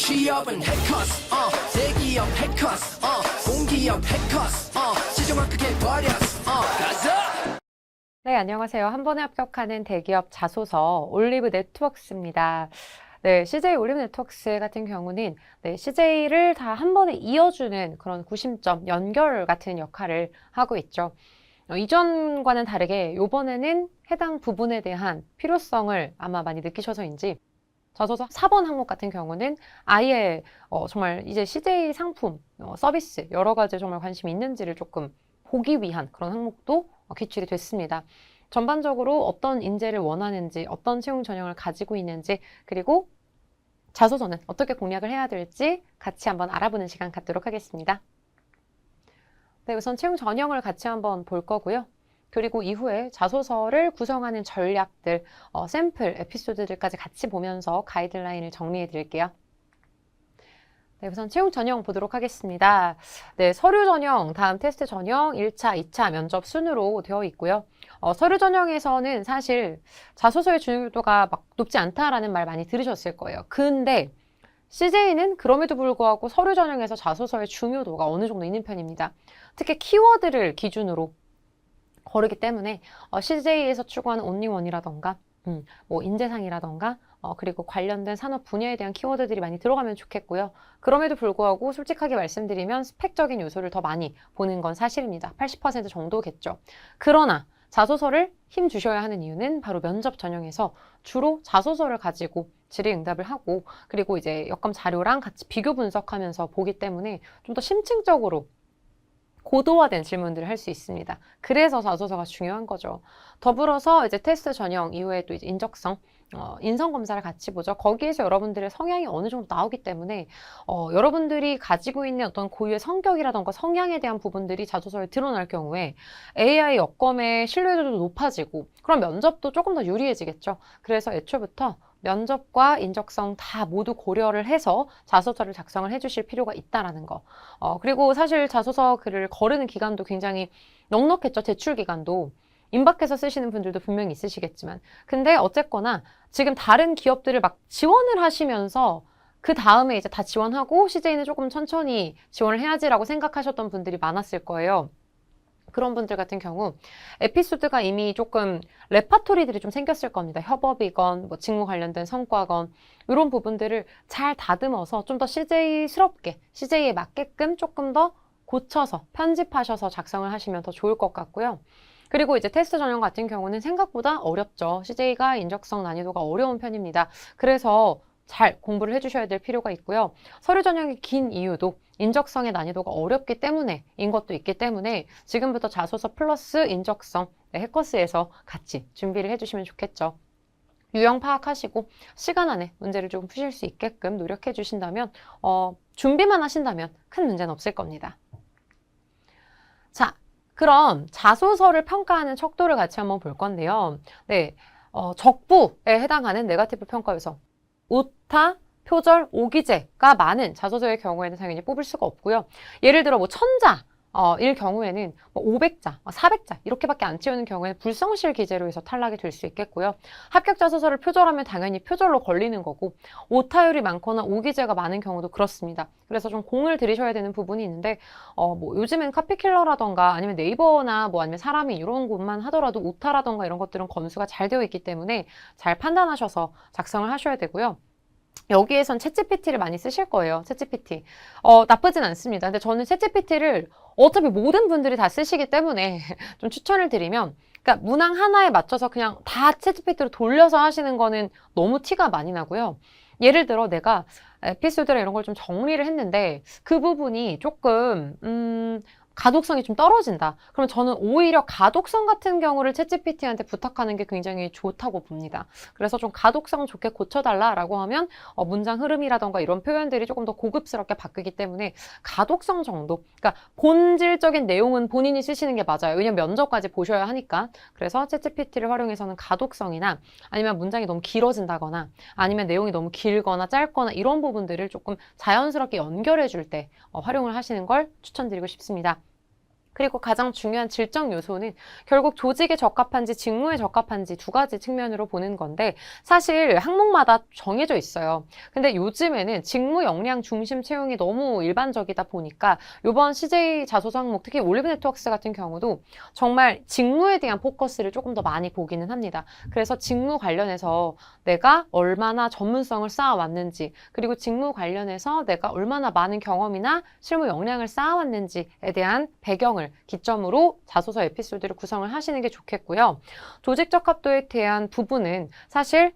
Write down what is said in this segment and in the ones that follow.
취업은 해커스 대기업 해커스 공기업 해커스 시종을 크게 버렸어 가자. 네, 안녕하세요. 한 번에 합격하는 대기업 자소서 올리브 네트워크스입니다. 네, CJ 올리브 네트워크스 같은 경우는 CJ를 다 한 번에 이어주는 그런 구심점, 연결 같은 역할을 하고 있죠. 이전과는 다르게 이번에는 해당 부분에 대한 필요성을 아마 많이 느끼셔서인지 자소서 4번 항목 같은 경우는 아예 정말 이제 CJ 상품, 서비스 여러 가지 정말 관심이 있는지를 조금 보기 위한 그런 항목도 기출이 됐습니다. 전반적으로 어떤 인재를 원하는지, 어떤 채용 전형을 가지고 있는지, 그리고 자소서는 어떻게 공략을 해야 될지 같이 한번 알아보는 시간 갖도록 하겠습니다. 네, 우선 채용 전형을 같이 한번 볼 거고요. 그리고 이후에 자소서를 구성하는 전략들, 샘플, 에피소드들까지 같이 보면서 가이드라인을 정리해 드릴게요. 네, 우선 채용 전형 보도록 하겠습니다. 네, 서류 전형, 다음 테스트 전형, 1차, 2차 면접 순으로 되어 있고요. 서류 전형에서는 사실 자소서의 중요도가 막 높지 않다라는 말 많이 들으셨을 거예요. 근데 CJ는 그럼에도 불구하고 서류 전형에서 자소서의 중요도가 어느 정도 있는 편입니다. 특히 키워드를 기준으로 거르기 때문에 CJ에서 추구하는 온리원이라던가 뭐 인재상이라던가 그리고 관련된 산업 분야에 대한 키워드들이 많이 들어가면 좋겠고요. 그럼에도 불구하고 솔직하게 말씀드리면 스펙적인 요소를 더 많이 보는 건 사실입니다. 80% 정도겠죠. 그러나 자소서를 힘 주셔야 하는 이유는 바로 면접 전형에서 주로 자소서를 가지고 질의응답을 하고 그리고 이제 여권 자료랑 같이 비교 분석하면서 보기 때문에 좀 더 심층적으로 고도화된 질문들을 할 수 있습니다. 그래서 자소서가 중요한 거죠. 더불어서 이제 테스트 전형 이후에 또 이제 인적성, 인성 검사를 같이 보죠. 거기에서 여러분들의 성향이 어느 정도 나오기 때문에 여러분들이 가지고 있는 어떤 고유의 성격이라던가 성향에 대한 부분들이 자소서에 드러날 경우에 AI 여검의 신뢰도도 높아지고 그럼 면접도 조금 더 유리해지겠죠. 그래서 애초부터 면접과 인적성 다 모두 고려를 해서 자소서를 작성을 해주실 필요가 있다라는 거. 그리고 사실 자소서 글을 거르는 기간도 굉장히 넉넉했죠. 제출 기간도. 임박해서 쓰시는 분들도 분명히 있으시겠지만. 근데 어쨌거나 지금 다른 기업들을 막 지원을 하시면서 그 다음에 이제 다 지원하고 CJ는 조금 천천히 지원을 해야지라고 생각하셨던 분들이 많았을 거예요. 그런 분들 같은 경우 에피소드가 이미 조금 레파토리들이 좀 생겼을 겁니다. 협업이건 뭐 직무 관련된 성과건 이런 부분들을 잘 다듬어서 좀 더 CJ스럽게 CJ에 맞게끔 조금 더 고쳐서 편집하셔서 작성을 하시면 더 좋을 것 같고요. 그리고 이제 테스트 전형 같은 경우는 생각보다 어렵죠. CJ가 인적성 난이도가 어려운 편입니다. 그래서 잘 공부를 해주셔야 될 필요가 있고요. 서류 전형이 긴 이유도 인적성의 난이도가 어렵기 때문에인 것도 있기 때문에 지금부터 자소서 플러스 인적성, 해커스에서 같이 준비를 해주시면 좋겠죠. 유형 파악하시고 시간 안에 문제를 좀 푸실 수 있게끔 노력해 주신다면 준비만 하신다면 큰 문제는 없을 겁니다. 자, 그럼 자소서를 평가하는 척도를 같이 한번 볼 건데요. 네, 적부에 해당하는 네거티브 평가 요소. 오타, 표절, 오기재가 많은 자소서의 경우에는 당연히 뽑을 수가 없고요. 예를 들어 뭐 1000자 일 경우에는 뭐 500자, 400자 이렇게밖에 안 채우는 경우에는 불성실 기재로 해서 탈락이 될 수 있겠고요. 합격 자소서를 표절하면 당연히 표절로 걸리는 거고 오타율이 많거나 오기재가 많은 경우도 그렇습니다. 그래서 좀 공을 들이셔야 되는 부분이 있는데 뭐 요즘엔 카피킬러라던가 아니면 네이버나 뭐 아니면 사람이 이런 곳만 하더라도 오타라던가 이런 것들은 검수가 잘 되어 있기 때문에 잘 판단하셔서 작성을 하셔야 되고요. 여기에선 챗GPT를 많이 쓰실 거예요. 챗GPT. 나쁘진 않습니다. 근데 저는 챗GPT를 어차피 모든 분들이 다 쓰시기 때문에 좀 추천을 드리면 그러니까 문항 하나에 맞춰서 그냥 다 챗GPT로 돌려서 하시는 거는 너무 티가 많이 나고요. 예를 들어 내가 에피소드나 이런 걸 좀 정리를 했는데 그 부분이 조금 가독성이 좀 떨어진다. 그러면 저는 오히려 가독성 같은 경우를 챗GPT한테 부탁하는 게 굉장히 좋다고 봅니다. 그래서 좀 가독성 좋게 고쳐달라라고 하면 문장 흐름이라던가 이런 표현들이 조금 더 고급스럽게 바뀌기 때문에 가독성 정도. 그러니까 본질적인 내용은 본인이 쓰시는 게 맞아요. 왜냐면 면접까지 보셔야 하니까. 그래서 챗GPT를 활용해서는 가독성이나 아니면 문장이 너무 길어진다거나 아니면 내용이 너무 길거나 짧거나 이런 부분들을 조금 자연스럽게 연결해 줄 때 활용을 하시는 걸 추천드리고 싶습니다. 그리고 가장 중요한 질적 요소는 결국 조직에 적합한지 직무에 적합한지 두 가지 측면으로 보는 건데 사실 항목마다 정해져 있어요. 근데 요즘에는 직무 역량 중심 채용이 너무 일반적이다 보니까 이번 CJ 자소서 항목 특히 올리브 네트워크스 같은 경우도 정말 직무에 대한 포커스를 조금 더 많이 보기는 합니다. 그래서 직무 관련해서 내가 얼마나 전문성을 쌓아왔는지 그리고 직무 관련해서 내가 얼마나 많은 경험이나 실무 역량을 쌓아왔는지에 대한 배경을 기점으로 자소서 에피소드를 구성을 하시는 게 좋겠고요. 조직 적합도에 대한 부분은 사실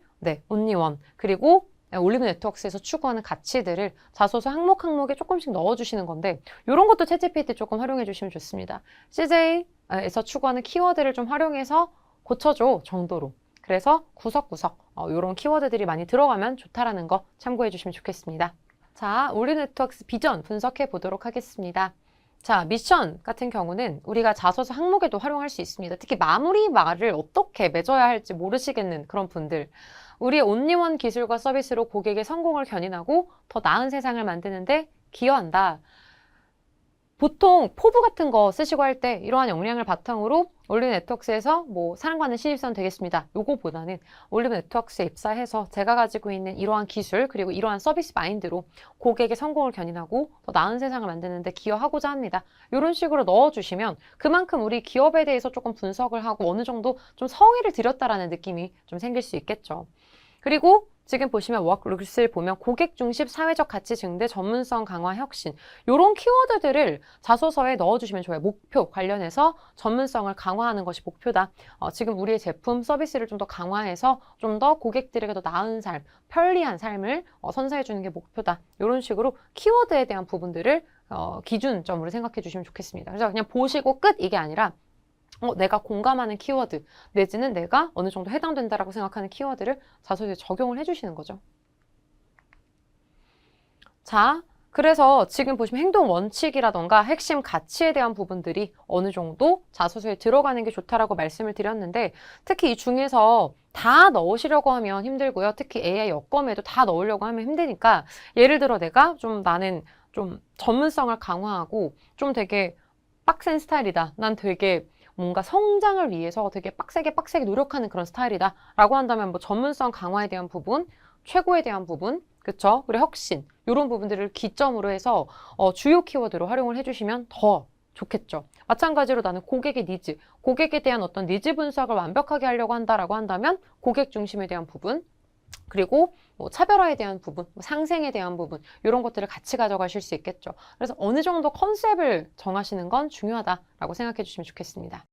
온리원 그리고 올리브 네트워크스에서 추구하는 가치들을 자소서 항목에 조금씩 넣어주시는 건데 이런 것도 챗GPT 조금 활용해 주시면 좋습니다. CJ에서 추구하는 키워드를 좀 활용해서 고쳐줘 정도로. 그래서 구석구석 이런 키워드들이 많이 들어가면 좋다라는 거 참고해 주시면 좋겠습니다. 자, 올리브 네트워크스 비전 분석해 보도록 하겠습니다. 자, 미션 같은 경우는 우리가 자소서 항목에도 활용할 수 있습니다. 특히 마무리 말을 어떻게 맺어야 할지 모르시겠는 그런 분들. 우리의 온리원 기술과 서비스로 고객의 성공을 견인하고 더 나은 세상을 만드는데 기여한다. 보통 포부 같은 거 쓰시고 할 때 이러한 역량을 바탕으로 올리브 네트워크스에서 사랑받는 신입사원 되겠습니다. 요거보다는 올리브 네트워크스에 입사해서 제가 가지고 있는 이러한 기술 그리고 이러한 서비스 마인드로 고객의 성공을 견인하고 더 나은 세상을 만드는 데 기여하고자 합니다. 이런 식으로 넣어주시면 그만큼 우리 기업에 대해서 조금 분석을 하고 어느 정도 좀 성의를 들였다라는 느낌이 좀 생길 수 있겠죠. 그리고 지금 보시면 워크룩스를 보면 고객 중심 사회적 가치 증대 전문성 강화 혁신 이런 키워드들을 자소서에 넣어주시면 좋아요. 목표 관련해서 전문성을 강화하는 것이 목표다. 지금 우리의 제품 서비스를 좀 더 강화해서 좀 더 고객들에게 더 나은 삶, 편리한 삶을 선사해 주는 게 목표다. 이런 식으로 키워드에 대한 부분들을 기준점으로 생각해 주시면 좋겠습니다. 그래서 그냥 보시고 끝 이게 아니라 내가 공감하는 키워드 내지는 내가 어느 정도 해당된다라고 생각하는 키워드를 자소서에 적용을 해주시는 거죠. 자, 그래서 지금 보시면 행동 원칙이라던가 핵심 가치에 대한 부분들이 어느 정도 자소서에 들어가는 게 좋다라고 말씀을 드렸는데 특히 이 중에서 다 넣으시려고 하면 힘들고요. 특히 AI 여검에도 다 넣으려고 하면 힘드니까 예를 들어 내가 나는 좀 전문성을 강화하고 좀 되게 빡센 스타일이다. 난 되게 뭔가 성장을 위해서 되게 빡세게 노력하는 그런 스타일이다 라고 한다면 전문성 강화에 대한 부분, 최고에 대한 부분, 그쵸? 그리고 혁신 이런 부분들을 기점으로 해서 주요 키워드로 활용을 해주시면 더 좋겠죠. 마찬가지로 나는 고객의 니즈, 고객에 대한 어떤 니즈 분석을 완벽하게 하려고 한다라고 한다면 고객 중심에 대한 부분, 그리고 차별화에 대한 부분, 상생에 대한 부분 이런 것들을 같이 가져가실 수 있겠죠. 그래서 어느 정도 컨셉을 정하시는 건 중요하다라고 생각해 주시면 좋겠습니다.